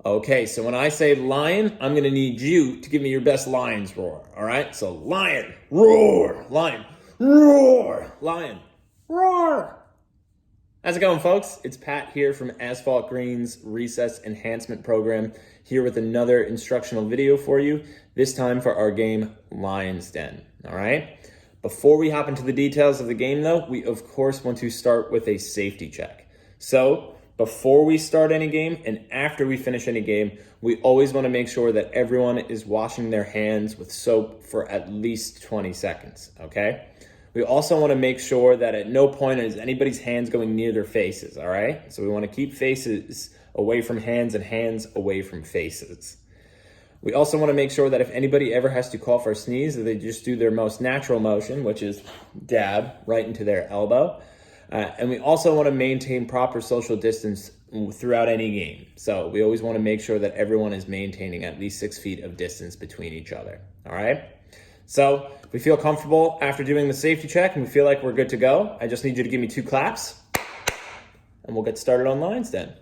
Okay, so when I say lion, I'm gonna need you to give me your best lion's roar, all right? So lion, roar, lion, roar, lion, roar. How's it going, folks? It's Pat here from Asphalt Green's Recess Enhancement Program, here with another instructional video for you, this time for our game, Lion's Den, all right? Before we hop into the details of the game, though, we of course want to start with a safety check. So, before we start any game and after we finish any game, we always want to make sure that everyone is washing their hands with soap for at least 20 seconds, okay? We also want to make sure that at no point is anybody's hands going near their faces, all right? So we want to keep faces away from hands and hands away from faces. We also want to make sure that if anybody ever has to cough or sneeze, that they just do their most natural motion, which is dab right into their elbow. And we also want to maintain proper social distance throughout any game. So we always want to make sure that everyone is maintaining at least 6 feet of distance between each other, all right? So if we feel comfortable after doing the safety check and we feel like we're good to go, I just need you to give me 2 claps and we'll get started on Lion's Den.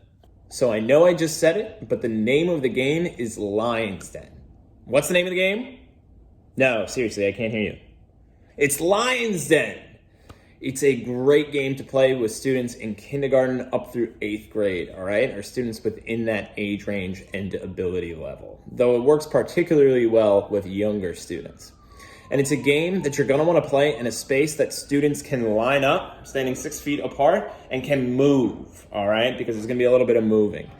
So I know I just said it, but the name of the game is Lion's Den. What's the name of the game? No, seriously, I can't hear you. It's Lion's Den. It's a great game to play with students in kindergarten up through 8th grade, all right? Or students within that age range and ability level, though it works particularly well with younger students. And it's a game that you're gonna wanna play in a space that students can line up, standing 6 feet apart, and can move, all right? Because there's gonna be a little bit of moving.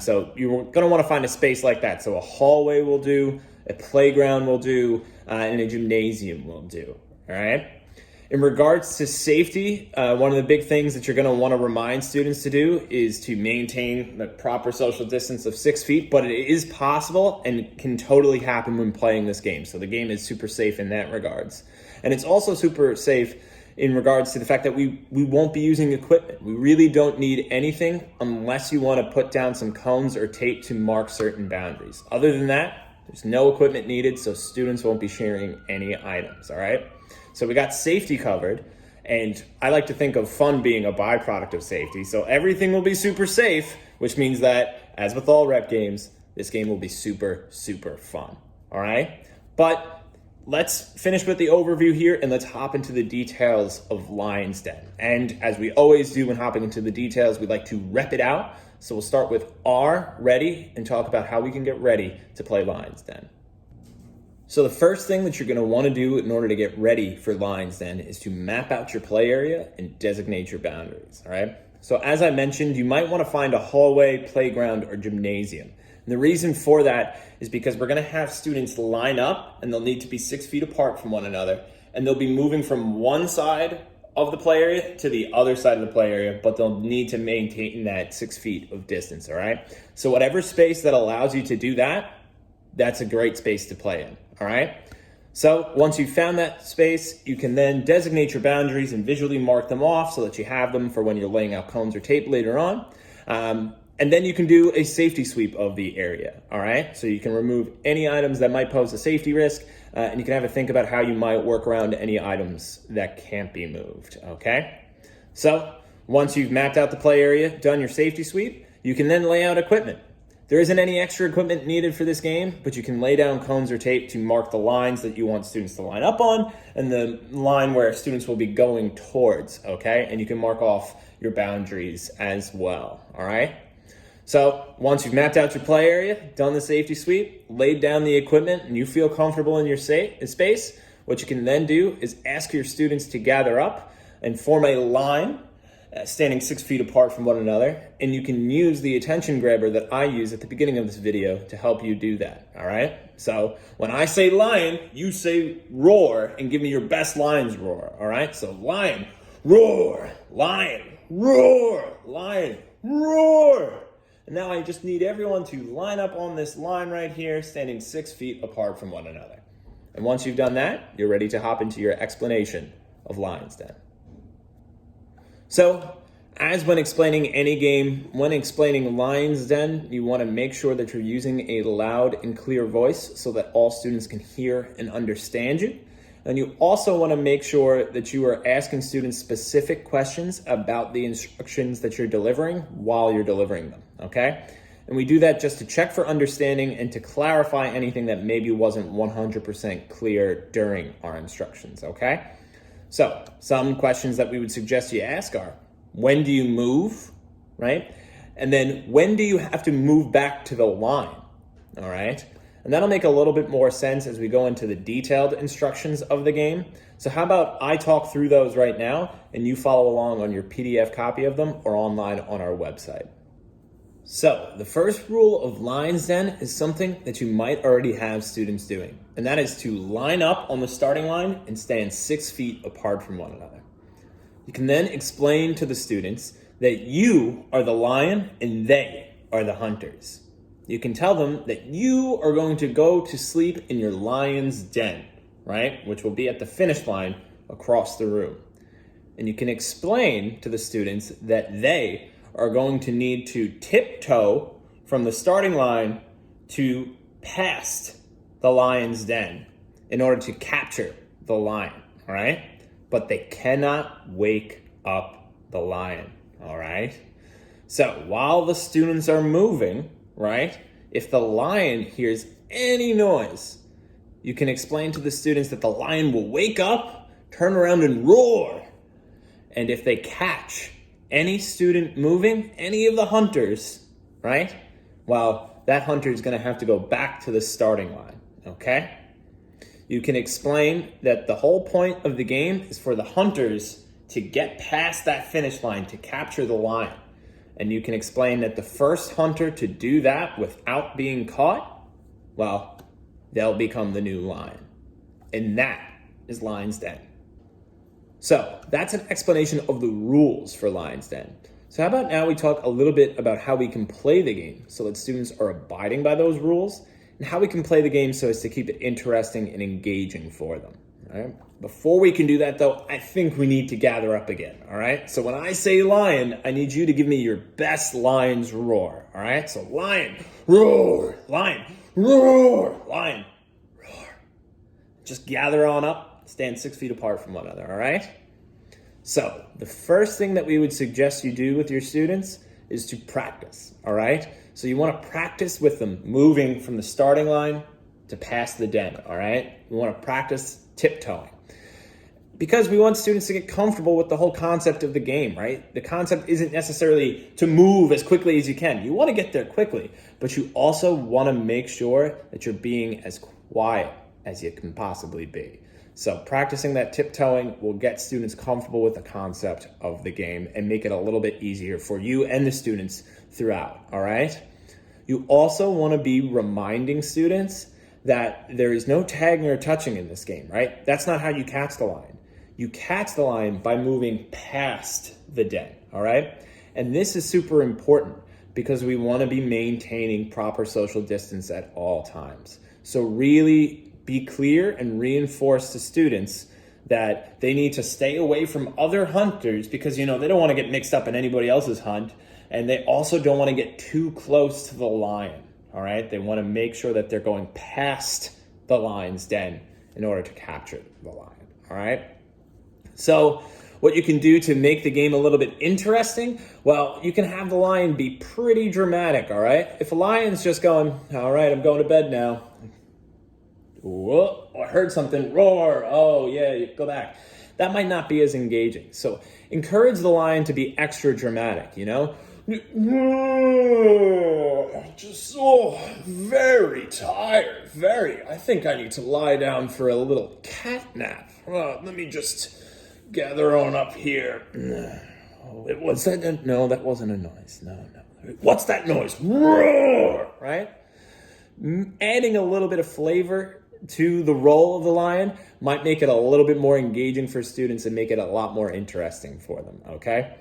So you're gonna wanna find a space like that. So a hallway will do, a playground will do, and a gymnasium will do, all right? In regards to safety, one of the big things that you're gonna wanna remind students to do is to maintain the proper social distance of 6 feet, but it is possible and can totally happen when playing this game. So the game is super safe in that regards. And it's also super safe in regards to the fact that we won't be using equipment. We really don't need anything unless you wanna put down some cones or tape to mark certain boundaries. Other than that, there's no equipment needed, so students won't be sharing any items, all right? So we got safety covered, and I like to think of fun being a byproduct of safety. So everything will be super safe, which means that, as with all rep games, this game will be super, super fun, all right? But let's finish with the overview here, and let's hop into the details of Lion's Den. And as we always do when hopping into the details, we like to rep it out. So we'll start with R, ready, and talk about how we can get ready to play Lion's Den. So the first thing that you're gonna wanna do in order to get ready for Lion's Den is to map out your play area and designate your boundaries, all right? So as I mentioned, you might wanna find a hallway, playground, or gymnasium. And the reason for that is because we're gonna have students line up and they'll need to be 6 feet apart from one another, and they'll be moving from one side of the play area to the other side of the play area, but they'll need to maintain that 6 feet of distance, all right? So whatever space that allows you to do that, that's a great space to play in. All right. So once you've found that space, you can then designate your boundaries and visually mark them off so that you have them for when you're laying out cones or tape later on. And then you can do a safety sweep of the area. All right. So you can remove any items that might pose a safety risk, and you can have a think about how you might work around any items that can't be moved. Okay. So once you've mapped out the play area, done your safety sweep, you can then lay out equipment. There isn't any extra equipment needed for this game, but you can lay down cones or tape to mark the lines that you want students to line up on and the line where students will be going towards, okay? And you can mark off your boundaries as well, all right? So once you've mapped out your play area, done the safety sweep, laid down the equipment, and you feel comfortable in your space, what you can then do is ask your students to gather up and form a line standing 6 feet apart from one another, and you can use the attention grabber that I use at the beginning of this video to help you do that, all right? So when I say lion, you say roar and give me your best lion's roar, all right? So lion, roar, lion, roar, lion, roar. And now I just need everyone to line up on this line right here, standing 6 feet apart from one another. And once you've done that, you're ready to hop into your explanation of Lion's Den. So, as when explaining any game, when explaining Lion's Den, you want to make sure that you're using a loud and clear voice so that all students can hear and understand you. And you also want to make sure that you are asking students specific questions about the instructions that you're delivering while you're delivering them, okay? And we do that just to check for understanding and to clarify anything that maybe wasn't 100% clear during our instructions, okay? So some questions that we would suggest you ask are, when do you move, right? And then when do you have to move back to the line, all right? And that'll make a little bit more sense as we go into the detailed instructions of the game. So how about I talk through those right now and you follow along on your PDF copy of them or online on our website. So the first rule of Lions Den is something that you might already have students doing, and that is to line up on the starting line and stand 6 feet apart from one another. You can then explain to the students that you are the lion and they are the hunters. You can tell them that you are going to go to sleep in your lion's den, right? Which will be at the finish line across the room. And you can explain to the students that they are going to need to tiptoe from the starting line to past the lion's den in order to capture the lion, all right? But they cannot wake up the lion, all right? So while the students are moving, right, if the lion hears any noise, you can explain to the students that the lion will wake up, turn around and roar. And if they catch any student moving, any of the hunters, right? Well, that hunter is going to have to go back to the starting line, okay? You can explain that the whole point of the game is for the hunters to get past that finish line to capture the lion. And you can explain that the first hunter to do that without being caught, well, they'll become the new lion. And that is Lions Den. So that's an explanation of the rules for Lions Den. So how about now we talk a little bit about how we can play the game so that students are abiding by those rules, and how we can play the game so as to keep it interesting and engaging for them. All right? Before we can do that though, I think we need to gather up again, all right? So when I say lion, I need you to give me your best lion's roar, all right? So lion, roar, lion, roar, lion, roar. Just gather on up. Stand 6 feet apart from one another, all right? So the first thing that we would suggest you do with your students is to practice, all right? So you want to practice with them moving from the starting line to past the den, all right? We want to practice tiptoeing. Because we want students to get comfortable with the whole concept of the game, right? The concept isn't necessarily to move as quickly as you can. You want to get there quickly, but you also want to make sure that you're being as quiet as you can possibly be. So practicing that tiptoeing will get students comfortable with the concept of the game and make it a little bit easier for you and the students throughout, all right? You also want to be reminding students that there is no tagging or touching in this game, right? That's not how you catch the lion. You catch the lion by moving past the den, all right? And this is super important because we want to be maintaining proper social distance at all times. So really be clear and reinforce to students that they need to stay away from other hunters because, they don't want to get mixed up in anybody else's hunt. And they also don't want to get too close to the lion, all right? They want to make sure that they're going past the lion's den in order to capture the lion, all right? So what you can do to make the game a little bit interesting, well, you can have the lion be pretty dramatic, all right? If a lion's just going, all right, I'm going to bed now. Whoa, I heard something, roar, oh yeah, go back. That might not be as engaging. So encourage the lion to be extra dramatic, Just so very tired, I think I need to lie down for a little cat nap. Let me just gather on up here. Was that? No, that wasn't a noise. No. What's that noise? Roar, right? Adding a little bit of flavor to the role of the lion might make it a little bit more engaging for students and make it a lot more interesting for them, okay?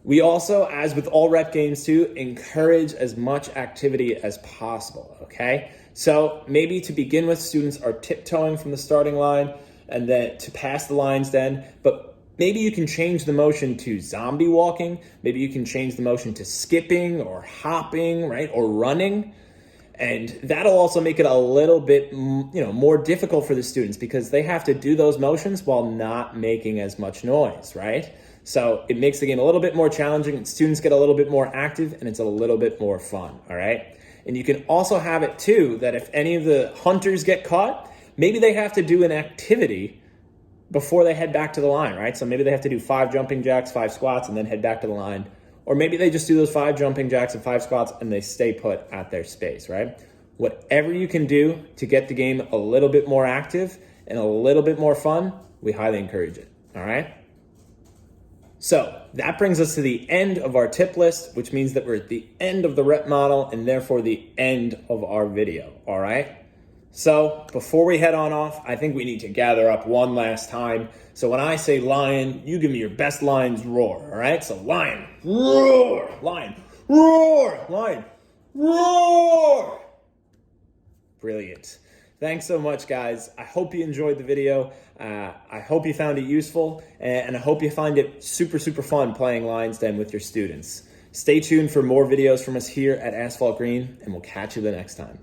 We also, as with all rep games too, encourage as much activity as possible, okay? So maybe to begin with, students are tiptoeing from the starting line and then to pass the lion's den, but maybe you can change the motion to zombie walking. Maybe you can change the motion to skipping or hopping, right? Or running. And that'll also make it a little bit, more difficult for the students because they have to do those motions while not making as much noise, right? So it makes the game a little bit more challenging, and students get a little bit more active, and it's a little bit more fun, all right? And you can also have it too that if any of the hunters get caught, maybe they have to do an activity before they head back to the line, right? So maybe they have to do 5 jumping jacks, 5 squats, and then head back to the line. Or maybe they just do those 5 jumping jacks and 5 squats and they stay put at their space, right? Whatever you can do to get the game a little bit more active and a little bit more fun, we highly encourage it, all right? So that brings us to the end of our tip list, which means that we're at the end of the rep model and therefore the end of our video, all right? So before we head on off, I think we need to gather up one last time. So when I say lion, you give me your best lion's roar, all right? So lion, roar, lion, roar, lion, roar. Brilliant. Thanks so much, guys. I hope you enjoyed the video. I hope you found it useful, and I hope you find it super, super fun playing Lions Den with your students. Stay tuned for more videos from us here at Asphalt Green, and we'll catch you the next time.